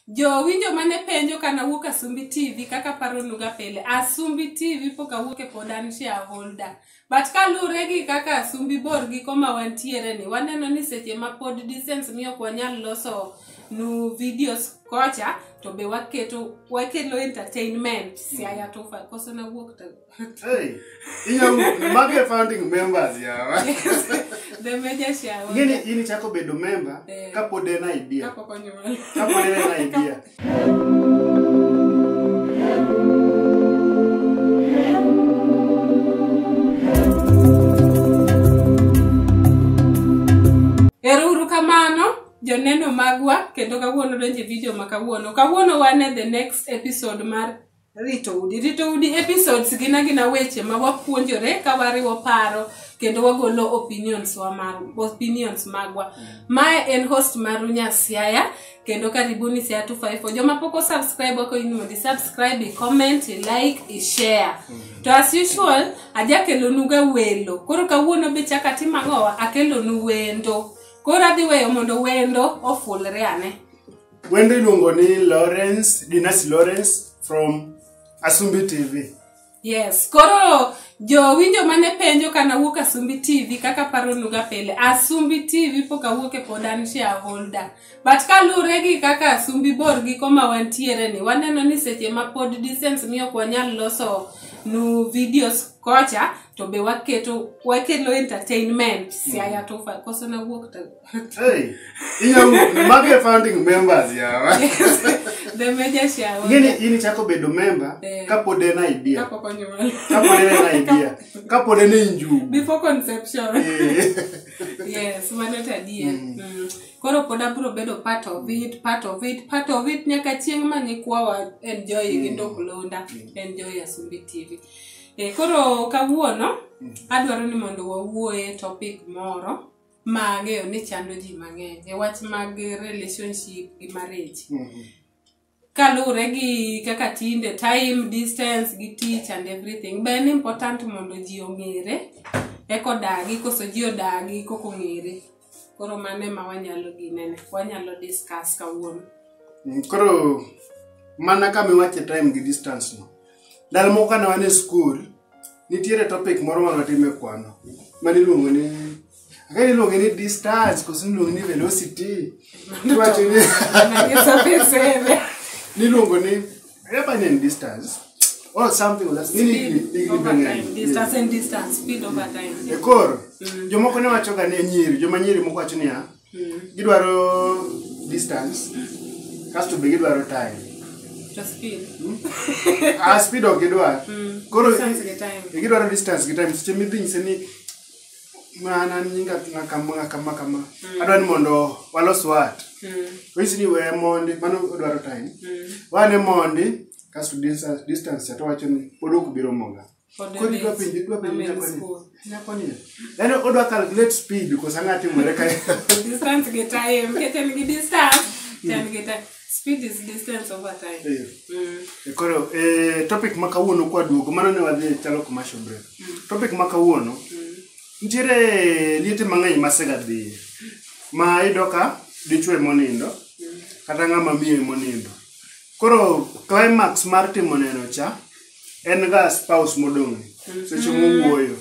Jo winjo mane penjo kana wuok Asumbi TV kaka paro nuga pile. Asumbi TV pok awuok e podan shareholder. But kalure gi kaka Asumbi bor gi koma wantiere ni. Waneno ni seche ma pod distance miyo kwa nyal loso nu videos kocha to be wakelo entertainment siaya tofa koso na wuok ta. Hey, mage founding members yawa. The major shareholder. Ini chako bedo member kapod en idea. Kapod en idea. Eruru kamano joneno magwa kendo kawuono donje video ma kawuono wane the next episode mar Rito Udi episodes gina weche ma wapuonjore ka wariwo paro kendo wagolo opinions magwa. Mae en host maru Nyasiaya kendo karibuni Siaya 254. Joma poko subscribe wako inundi subscribe, comment, like, share. To as usual ajakelo nuga welo. Koro kawuono be chaka timangowa akelo nu wendo. Koro adhi weyo mondo wendo ofulre ane. Wendo iluongo ni Dinasi Lawrence from Asumbi TV. Yes, koro jo winjo mane penjo kana wuok Asumbi TV kaka paro nuga pile. Asumbi TV pok awuok e podan shareholder. But kalure gi kaka Asumbi bor gi koma wantiere ni. Waneno ni seche ma pod distance miyo kwa nyal loso nu videos kocha to be wakelo entertainment siaya tofa koso na wuok ta. Hey, mage founding members yawa. The major shareholder. Ini chako bedo member kapod en idea. Kapod en injugu. Before conception. Yes, not idea. Koro poda bro bedo part of it nyaka chieng mane kwawa enjoy gindo kulonda enjoy Asumbi TV. Koro kawuono adwaro ni mondo wawuoye topic moro ma ng'eyo ni chando ji mang'eny e wach mag relationship gi marriage. Kalure gi kaka tinde time, distance gi teach and everything. Ben important mondo ji ong'ere eko dagi koso ji odagi koko ng'ere. Koro mane ma wanyalo discuss kawuono. Koro mana kama iwache time gi distance no. Dal moko kana wane school nitiere topic moro ma watime kwano. Mani luongo ni distance koso luongo ni velocity. Iwacho ni niluongo ni distance or something like distance and distance speed over time. Koro jomoko ne wacho ga ne nyiri moko wacho ni gidwaro distance kasto be gidwaro time. Speed. Speed ok gidwaro. Koro gidwaro distance gi time. Seche midhi nyise ni mana nyinga kama adwa ni mondo walos wat. Wisi ni we mondi mano odwaro time. Wane mondi kasto distance to wacho ni podok biro monga. Kodi dwa pinje nyakoni. Then odwa calculate speed because angati mwere kai. Distance get time, keten gi distance, then get time. Speed is distance over time. Koro topic makawuono kwa duogo mano ne wadhi chalo commercial break. Topic makawuono nitiere liete mang'eny masega dhi ma idoka dichwe monindo kata ng'ama miyo monindo. Koro climax mar timo neno cha en ga spouse modong seche mowuoyo.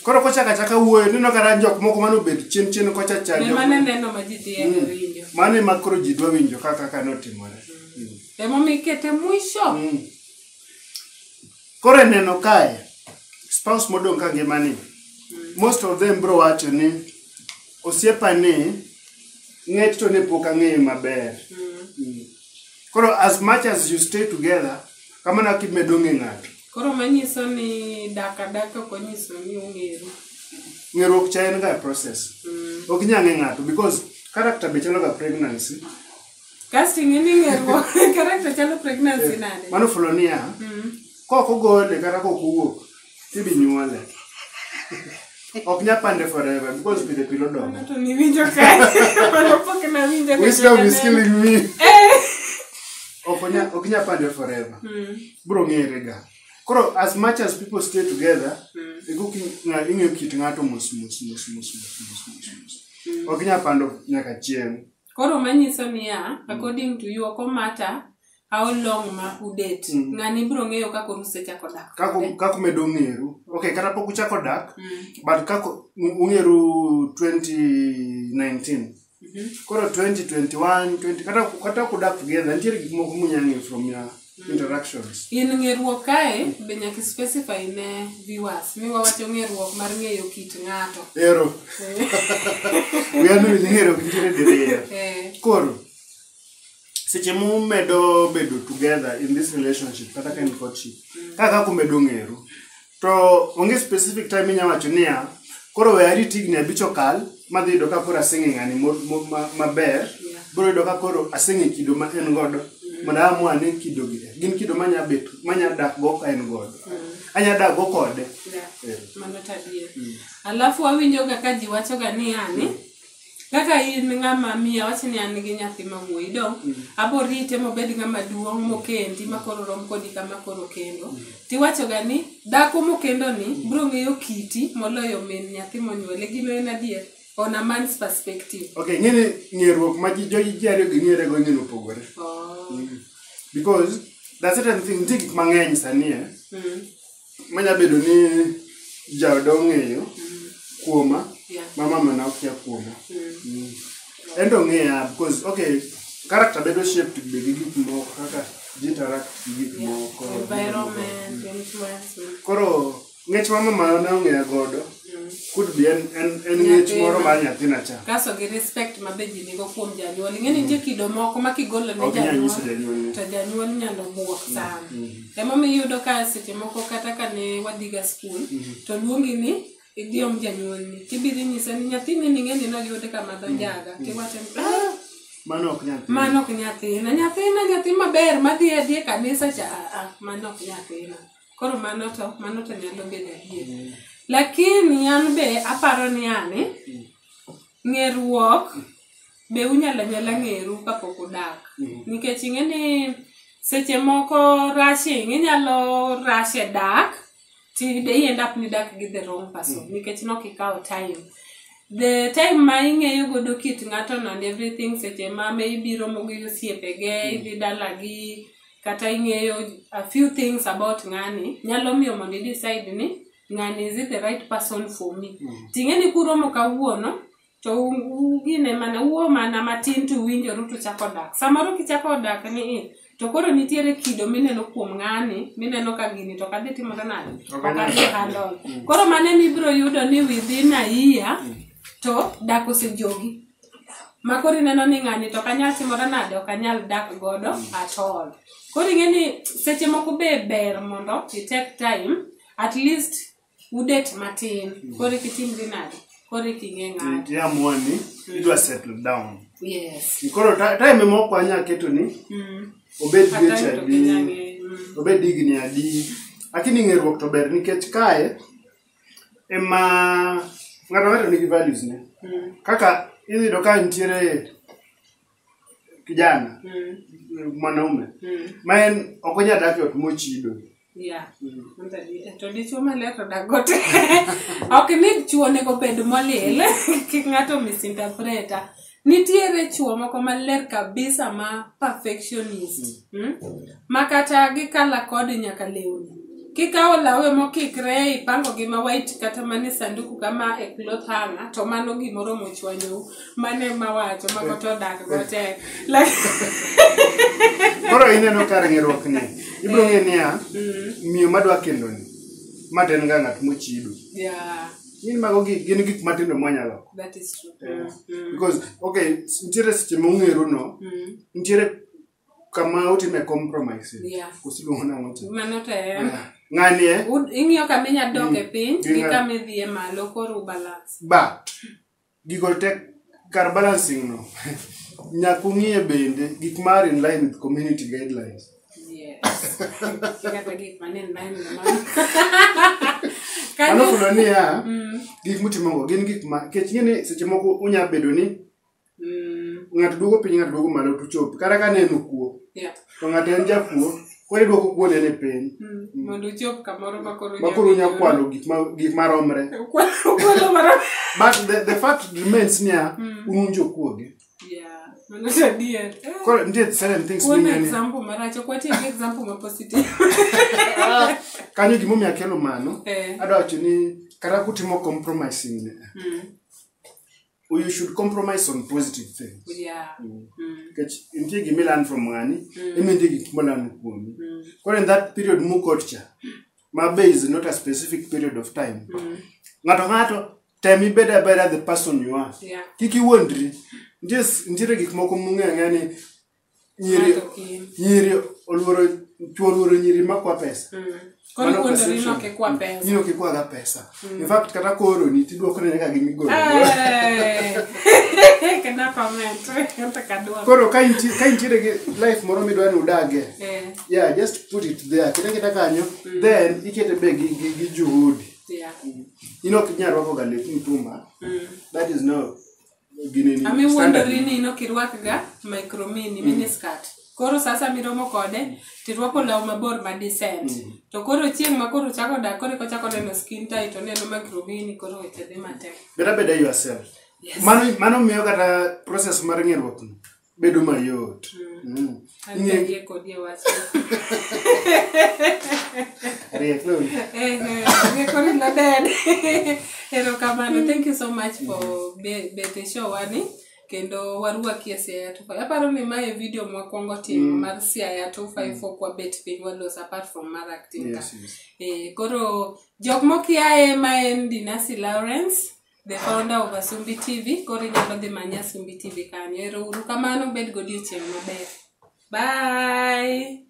Koro kochaka wuoyo nino kata jok moko mano bet chien kocha cha jok mane neno ma ji dhiye winjo mane makoro ji dwa winjo kaka notimore. Emo mikete mwisho. Koro neno kae spouse modong ka ngimani most of them bro wacho ni osiepa ni ng'et to ne pok ang'eyo maber. Koro as much as you stay together kamana kimedo ng'ato. Koro manyiso ni daka konyiso ni ung'eru. Ng'eruok cha en ga process. Ok nyang'e ng'ato because character be chalo ga pregnancy. Casting ni ng'eruok character chalo pregnancy nade. Mano folonia. Koko gole kata koko wuok tibi nyuole. Ok nyapande forever because pilo dongo. To ni winjo kai. Palo pok na winjo. Wisdom is killing me. Ok nyapande forever. Bro ng'ere ga. Koro as much as people stay together, ing'eyo kit ng'ato mos. Ok nyapando nyaka chieng'. Koro manyiso niya, according to you, oko matter how long ma udate. Ng'ani biro ng'eyo kako ruse chako dak. Kako medo ng'eru. Okay, kata pok uchako dak, but kako ung'eru 2019. Koro 2021, 20 kata kudak together, nitiere gik moko munyang'eyo from your interactions. In ng'eruok kae, be nyaka specify ne viewers. Mi wawacho ng'eruok mar ng'eyo kit ng'ato. Ero. Wiano ni ng'ero kintiere diriyo. Koro, seche mumedo bedo together in this relationship, kata ka in courtship, kaka kumedo ng'eru, to onge specific time inyawacho niya, koro we ariti higni abich okal, madhi yudo ka koro aseng'e ng'ani maber, biro yudo ka koro aseng'e kido ma en godo, mondo amua ni kido gi gin kido manya dak go ka en godo. Anya dak go kode. Mano tabia. Alafu awinjo ga ka ji wacho ga ni yani, kaka in ng'ama miya wacho ni an gi nyathi ma wuoyi do, abo rite mobed ng'ama duong' mokendi ma koro rom kodi kama koro kendo. Tiwacho ga ni dhako mokendo ni biro ng'eyo kiti moloyo min nyathi monyuole. Gino en adier on a man's perspective. Okay, ng'eruok ma jogi ariyo gi ng'ere go ng'eno opogore. Because there are certain things gik mang'eny sani manya bedo ni jaoda ong'eyo kuoma ma mama na okia kuoma. Endo ng'eya because okay, character bedo shaped be gi gik moko kaka interact gi gik moko, environment, influence. Koro ng'ech ma mama na ong'eya godo could be en ng'ech moro mar nyathina cha. Kaso gi respect ma be ji nigo kuom janyuol. Ng'eni nitie kido moko ma kigolo ne janyuol to janyuol nyalo buok sana. Emomiyo iyudo ka seche moko kata ka ne wadhiga skul to luongi ni idiom janyuol ni. Tibiro nyisa ni nyathini ni ng'eni noyude kama dho njaga. Tiwacho ni mano ok nyathina. Mano ok nyathina. Nyathi maber madhi e kanisa cha mano ok nyathina. Koro mano to nyalo bedo adier. Lakini an be aparo ni ane ng'eruok be unyalo ng'eru kapok udak. Nikech ing'eni seche moko rushing inyalo rush e dak ti they end up ni dak gi the wrong person nikech nokikawo time. The time ma ing'eyo godo kit ng'ato and everything, seche ma maybe romo gi osiepege, idhi dalagi, kata ing'eyo a few things about ng'ani, nyalo miyo mondo decide ni ng'ani is it the right person for me. Ting'eni kuromo kawuono to gine mana uo mana matin to winjoru to chako dak. Samoro kichako dak ni to koro nitiere kido mineno kuom ng'ani, mineno ka gini to kadhi timore nade, okadhi handle. Koro mane mibiro yudo ni within a year to dak osejogi. Ma koro ineno ni ng'ani to kanyal timore nade, okanyal dak godo at all. Koro ing'eni seche moko be ber mondo you take time, at least udet matin, kore kitimri nade, kore king'e ng'ato. Ya mwani, idwa settle down. Yes. Koro time moko anya keto ni, obed dweche adi, obed higni adi, lakini ng'eruok to ber nikech kae ema ng'ato nigi values ne. Kaka iyudo ka nitiere kijana, mwanaume, ma en ok onya dak e ot mochido. Yeah. To dichuo maler to dagote. Ok ni chuo nego bed molil. Kik ng'ato misinterpret. Nitiere chuo moko maler kabisa ma perfectionist. Ma kata gikala kod nyaka lewni. Kikawo lawe mokikre ipango gi ma white kata mane sanduku kama e cloth hanger to mano gimoro mochwanyo mane mawacho makoto dak gote. Koro ineno kar ng'eruok ni ibiro ng'e niya miyo madwa kendo ni ma en ga ng'at mochido. Yeah. Gin mago gin gik matindo mwanyalo. That is true. Because okay, nitiere seche mong'eru no, nitiere kama utime compromise. Yeah. Kusiluongo na ngoto. Mano to ng'ani ing'iyo kama inya dok e piny gi kama idhi e malo koro balance. But gigo te kar balancing no nyaka ung'iye bende gik mar in line with community guidelines. Yes. Kata gik manen line Ano kuno ni ya gik mutimo go gin gik ma kech ngene seche moko unya bedo ni ng'ato duogo piny ng'ato duogo malo to chop kata ka neno kuo. Yeah. To ng'ato en jakuo kore duoko kuo ne piny. Mondo chop kamoro makoro nya kwalo gik maromre. Kwalo maromre. But the fact remains niya ununjo kuoge. Yeah. Mano tadier. Koro nitie certain things One example maracho kwati example ma positive. Kanyo gimomiyo akelo mano. Adwa wacho ni kata kutimo compromising ne. You should compromise on positive things. Yeah. Nitie gimi learn from ng'ani, nitie gik molearn kuomi. Koro in that period mukotcha, my base is not a specific period of time. Ng'ato temi beda the person you are. Yeah. Kiki wondri. Nitiere gik moko mung'e ni nyiri oluoro nyiri makwa pesa. Kono wondri no ke kwa pesa. Nino ke kwa ga pesa. In fact kata koro ni tiduoko ne ka gimigolo. Kana comment kanta kadwa. Koro ka intiere gi life moro midwa ni udage. Yeah, just put it there. Kita kanyo then ikete be gi juhudi. Yeah. Kinyar wako ga lep mtumba. That is no gineni. Ami wondri ni kirwak ga micro mini skirt. Koro sasa miromo kode tirwako law mabor ma decent. To koro chieng' ma koro chako dak koro kochako neno skin tight to neno micro mini koro itede matek. Beda yourself. Yes. Mano miyo kata process mar ng'eruok bedo mayot. Ang'e kodi wacho. Kodi na dead. Erokamano. Thank you so much for bete show wani. Kendo waruaki e Siaya 254. Aparo ni mae video mwakwongo timo mar Siaya 254 kwa bet piny walos apart from mar acting. Yes. Koro jok mokiae ma en Dinasi Lawrence, the founder of Asumbi TV. Koro inyalo dhi manya Asumbi TV kanyo. Erokamano, bed godiochieng' maber. Bye.